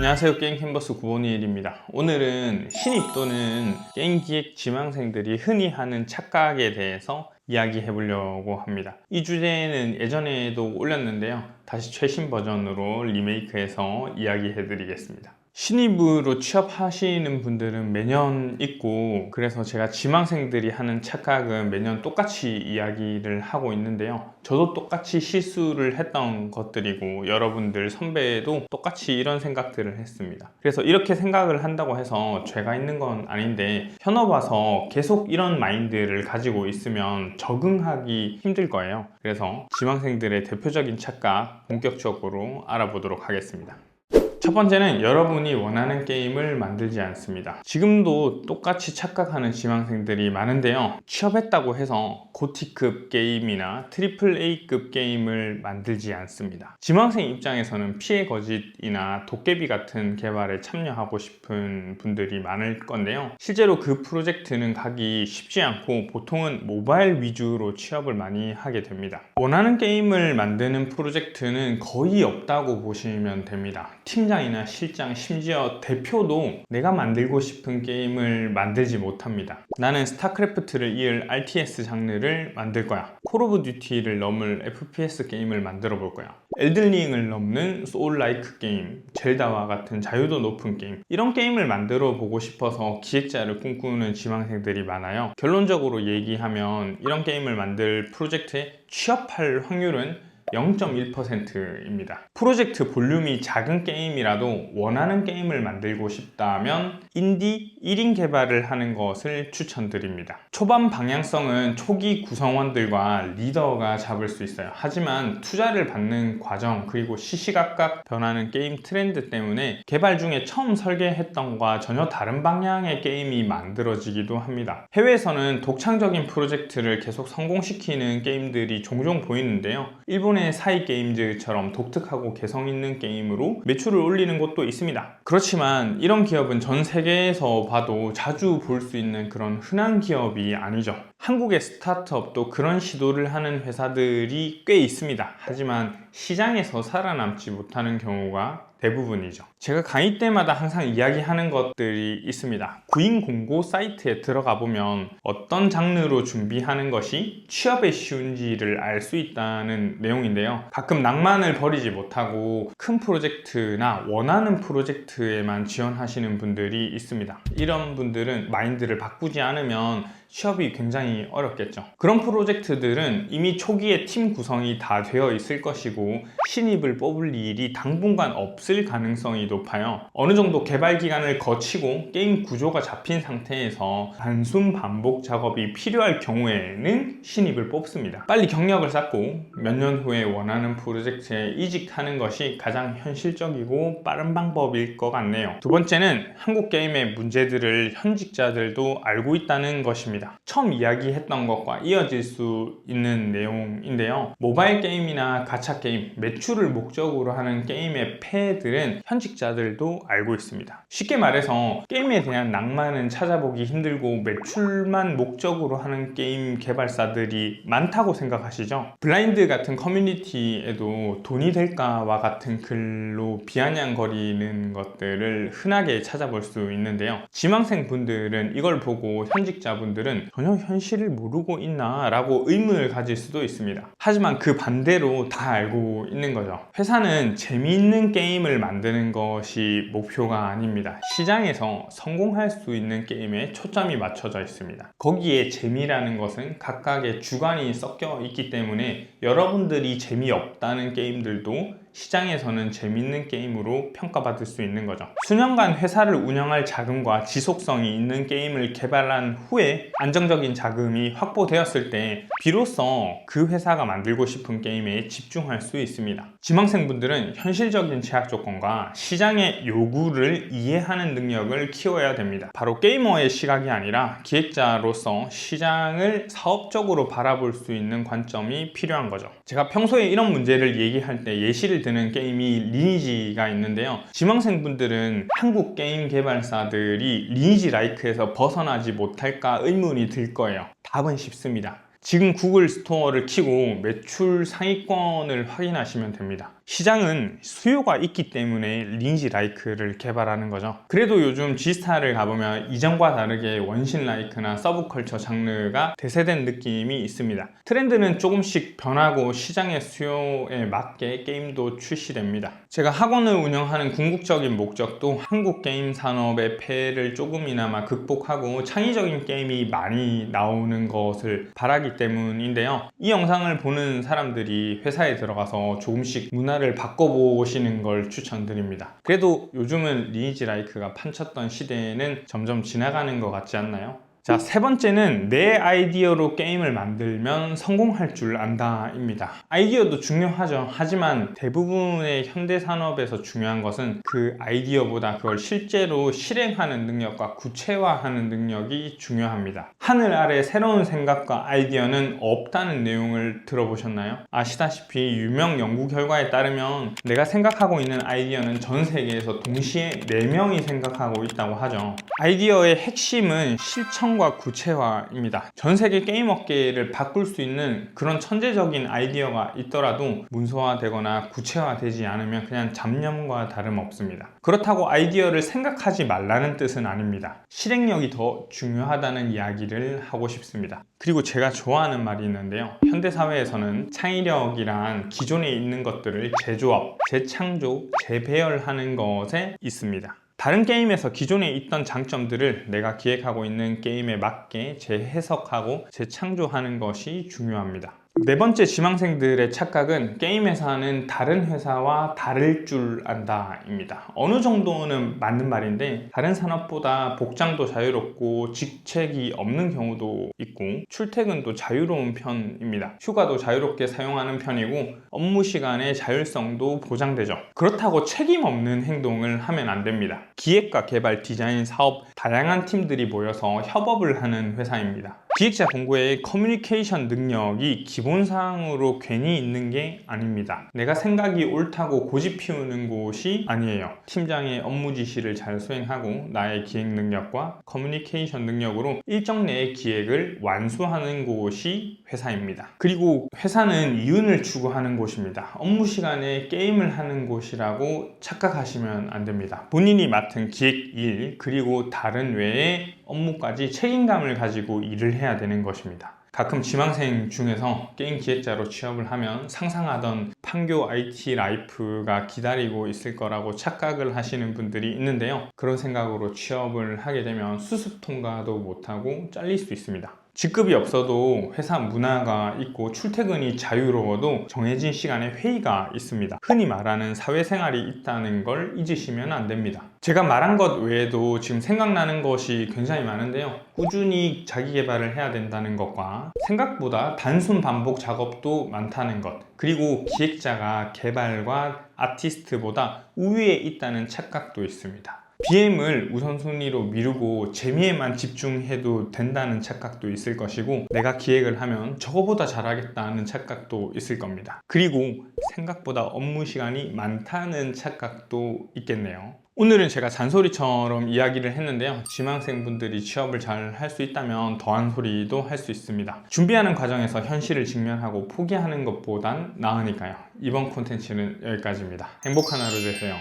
안녕하세요, 게임 캔버스 951입니다. 오늘은 신입 또는 게임 기획 지망생들이 흔히 하는 착각에 대해서 이야기해 보려고 합니다. 이 주제는 예전에도 올렸는데요, 다시 최신 버전으로 리메이크해서 이야기해 드리겠습니다. 신입으로 취업하시는 분들은 매년 있고, 그래서 제가 지망생들이 하는 착각은 매년 똑같이 이야기를 하고 있는데요, 저도 똑같이 실수를 했던 것들이고 여러분들 선배도 똑같이 이런 생각들을 했습니다. 그래서 이렇게 생각을 한다고 해서 죄가 있는 건 아닌데, 현업 와서 계속 이런 마인드를 가지고 있으면 적응하기 힘들 거예요. 그래서 지망생들의 대표적인 착각 본격적으로 알아보도록 하겠습니다. 첫 번째는 여러분이 원하는 게임을 만들지 않습니다. 지금도 똑같이 착각하는 지망생들이 많은데요, 취업했다고 해서 고티급 게임이나 AAA급 게임을 만들지 않습니다. 지망생 입장에서는 피해 거짓이나 도깨비 같은 개발에 참여하고 싶은 분들이 많을 건데요, 실제로 그 프로젝트는 가기 쉽지 않고 보통은 모바일 위주로 취업을 많이 하게 됩니다. 원하는 게임을 만드는 프로젝트는 거의 없다고 보시면 됩니다. 팀장이나 실장, 심지어 대표도 내가 만들고 싶은 게임을 만들지 못합니다. 나는 스타크래프트를 이을 RTS 장르를 만들 거야, 콜 오브 듀티를 넘을 FPS 게임을 만들어 볼 거야, 엘든링을 넘는 소울라이크 게임, 젤다와 같은 자유도 높은 게임, 이런 게임을 만들어 보고 싶어서 기획자를 꿈꾸는 지망생들이 많아요. 결론적으로 얘기하면 이런 게임을 만들 프로젝트에 취업할 확률은 0.1%입니다. 프로젝트 볼륨이 작은 게임이라도 원하는 게임을 만들고 싶다면 인디 1인 개발을 하는 것을 추천드립니다. 초반 방향성은 초기 구성원들과 리더가 잡을 수 있어요. 하지만 투자를 받는 과정, 그리고 시시각각 변하는 게임 트렌드 때문에 개발 중에 처음 설계했던 것과 전혀 다른 방향의 게임이 만들어지기도 합니다. 해외에서는 독창적인 프로젝트를 계속 성공시키는 게임들이 종종 보이는데요, 일본의 사이 게임즈처럼 독특하고 개성 있는 게임으로 매출을 올리는 곳도 있습니다. 그렇지만 이런 기업은 전 세계에서 봐도 자주 볼 수 있는 그런 흔한 기업이 아니죠. 한국의 스타트업도 그런 시도를 하는 회사들이 꽤 있습니다. 하지만 시장에서 살아남지 못하는 경우가 대부분이죠. 제가 강의 때마다 항상 이야기하는 것들이 있습니다. 구인 공고 사이트에 들어가 보면 어떤 장르로 준비하는 것이 취업에 쉬운지를 알 수 있다는 내용인데요, 가끔 낭만을 버리지 못하고 큰 프로젝트나 원하는 프로젝트에만 지원하시는 분들이 있습니다. 이런 분들은 마인드를 바꾸지 않으면 취업이 굉장히 어렵겠죠. 그런 프로젝트들은 이미 초기에 팀 구성이 다 되어 있을 것이고 신입을 뽑을 일이 당분간 없을 가능성이 높아요. 어느 정도 개발 기간을 거치고 게임 구조가 잡힌 상태에서 단순 반복 작업이 필요할 경우에는 신입을 뽑습니다. 빨리 경력을 쌓고 몇 년 후에 원하는 프로젝트에 이직하는 것이 가장 현실적이고 빠른 방법일 것 같네요. 두 번째는 한국 게임의 문제들을 현직자들도 알고 있다는 것입니다. 처음 이야기했던 것과 이어질 수 있는 내용인데요, 모바일 게임이나 가챠 게임, 매출을 목적으로 하는 게임의 폐해들은 현직자들도 알고 있습니다. 쉽게 말해서 게임에 대한 낭만은 찾아보기 힘들고 매출만 목적으로 하는 게임 개발사들이 많다고 생각하시죠? 블라인드 같은 커뮤니티에도 돈이 될까와 같은 글로 비아냥거리는 것들을 흔하게 찾아볼 수 있는데요, 지망생 분들은 이걸 보고 현직자분들은 전혀 현실을 모르고 있나 라고 의문을 가질 수도 있습니다. 하지만 그 반대로 다 알고 있는 거죠. 회사는 재미있는 게임을 만드는 것이 목표가 아닙니다. 시장에서 성공할 수 있는 게임에 초점이 맞춰져 있습니다. 거기에 재미라는 것은 각각의 주관이 섞여 있기 때문에 여러분들이 재미없다는 게임들도 시장에서는 재밌는 게임으로 평가받을 수 있는 거죠. 수년간 회사를 운영할 자금과 지속성이 있는 게임을 개발한 후에 안정적인 자금이 확보되었을 때 비로소 그 회사가 만들고 싶은 게임에 집중할 수 있습니다. 지망생분들은 현실적인 제약 조건과 시장의 요구를 이해하는 능력을 키워야 됩니다. 바로 게이머의 시각이 아니라 기획자로서 시장을 사업적으로 바라볼 수 있는 관점이 필요한 거죠. 제가 평소에 이런 문제를 얘기할 때 예시를 드는 게임이 리니지가 있는데요, 지망생분들은 한국 게임 개발사들이 리니지 라이크에서 벗어나지 못할까 의문이 들 거예요. 답은 쉽습니다. 지금 구글 스토어를 키고 매출 상위권을 확인하시면 됩니다. 시장은 수요가 있기 때문에 리니지 라이크를 개발하는 거죠. 그래도 요즘 G스타를 가보면 이전과 다르게 원신 라이크나 서브컬처 장르가 대세된 느낌이 있습니다. 트렌드는 조금씩 변하고 시장의 수요에 맞게 게임도 출시됩니다. 제가 학원을 운영하는 궁극적인 목적도 한국 게임 산업의 폐해를 조금이나마 극복하고 창의적인 게임이 많이 나오는 것을 바라기 때문인데요. 이 영상을 보는 사람들이 회사에 들어가서 조금씩 문화를 바꿔보시는 걸 추천드립니다. 그래도 요즘은 리니지 라이크가 판쳤던 시대에는 점점 지나가는 것 같지 않나요? 자, 세 번째는 내 아이디어로 게임을 만들면 성공할 줄 안다 입니다. 아이디어도 중요하죠. 하지만 대부분의 현대 산업에서 중요한 것은 그 아이디어보다 그걸 실제로 실행하는 능력과 구체화하는 능력이 중요합니다. 하늘 아래 새로운 생각과 아이디어는 없다는 내용을 들어보셨나요? 아시다시피 유명 연구 결과에 따르면 내가 생각하고 있는 아이디어는 전 세계에서 동시에 4명이 생각하고 있다고 하죠. 아이디어의 핵심은 실천과 구체화입니다. 전 세계 게임 업계를 바꿀 수 있는 그런 천재적인 아이디어가 있더라도 문서화되거나 구체화되지 않으면 그냥 잡념과 다름없습니다. 그렇다고 아이디어를 생각하지 말라는 뜻은 아닙니다. 실행력이 더 중요하다는 이야기를 하고 싶습니다. 그리고 제가 좋아하는 말이 있는데요. 현대사회에서는 창의력이란 기존에 있는 것들을 재조합, 재창조, 재배열하는 것에 있습니다. 다른 게임에서 기존에 있던 장점들을 내가 기획하고 있는 게임에 맞게 재해석하고 재창조하는 것이 중요합니다. 네 번째 지망생들의 착각은 게임 회사는 다른 회사와 다를 줄 안다 입니다. 어느 정도는 맞는 말인데 다른 산업보다 복장도 자유롭고 직책이 없는 경우도 있고 출퇴근도 자유로운 편입니다. 휴가도 자유롭게 사용하는 편이고 업무 시간의 자율성도 보장되죠. 그렇다고 책임 없는 행동을 하면 안 됩니다. 기획과 개발, 디자인, 사업 다양한 팀들이 모여서 협업을 하는 회사입니다. 기획자 본고의 커뮤니케이션 능력이 기본사항으로 괜히 있는 게 아닙니다. 내가 생각이 옳다고 고집 피우는 곳이 아니에요. 팀장의 업무 지시를 잘 수행하고 나의 기획 능력과 커뮤니케이션 능력으로 일정 내의 기획을 완수하는 곳이 회사입니다. 그리고 회사는 이윤을 추구하는 곳입니다. 업무 시간에 게임을 하는 곳이라고 착각하시면 안 됩니다. 본인이 맡은 기획 일 그리고 다른 외의 업무까지 책임감을 가지고 일을 해야 되는 것입니다. 가끔 지망생 중에서 게임 기획자로 취업을 하면 상상하던 판교 IT 라이프가 기다리고 있을 거라고 착각을 하시는 분들이 있는데요. 그런 생각으로 취업을 하게 되면 수습 통과도 못하고 잘릴 수 있습니다. 직급이 없어도 회사 문화가 있고 출퇴근이 자유로워도 정해진 시간에 회의가 있습니다. 흔히 말하는 사회생활이 있다는 걸 잊으시면 안 됩니다. 제가 말한 것 외에도 지금 생각나는 것이 굉장히 많은데요. 꾸준히 자기 개발을 해야 된다는 것과 생각보다 단순 반복 작업도 많다는 것, 그리고 기획자가 개발과 아티스트보다 우위에 있다는 착각도 있습니다. BM을 우선순위로 미루고 재미에만 집중해도 된다는 착각도 있을 것이고 내가 기획을 하면 저거보다 잘하겠다는 착각도 있을 겁니다. 그리고 생각보다 업무 시간이 많다는 착각도 있겠네요. 오늘은 제가 잔소리처럼 이야기를 했는데요. 지망생분들이 취업을 잘 할 수 있다면 더한 소리도 할 수 있습니다. 준비하는 과정에서 현실을 직면하고 포기하는 것보단 나으니까요. 이번 콘텐츠는 여기까지입니다. 행복한 하루 되세요.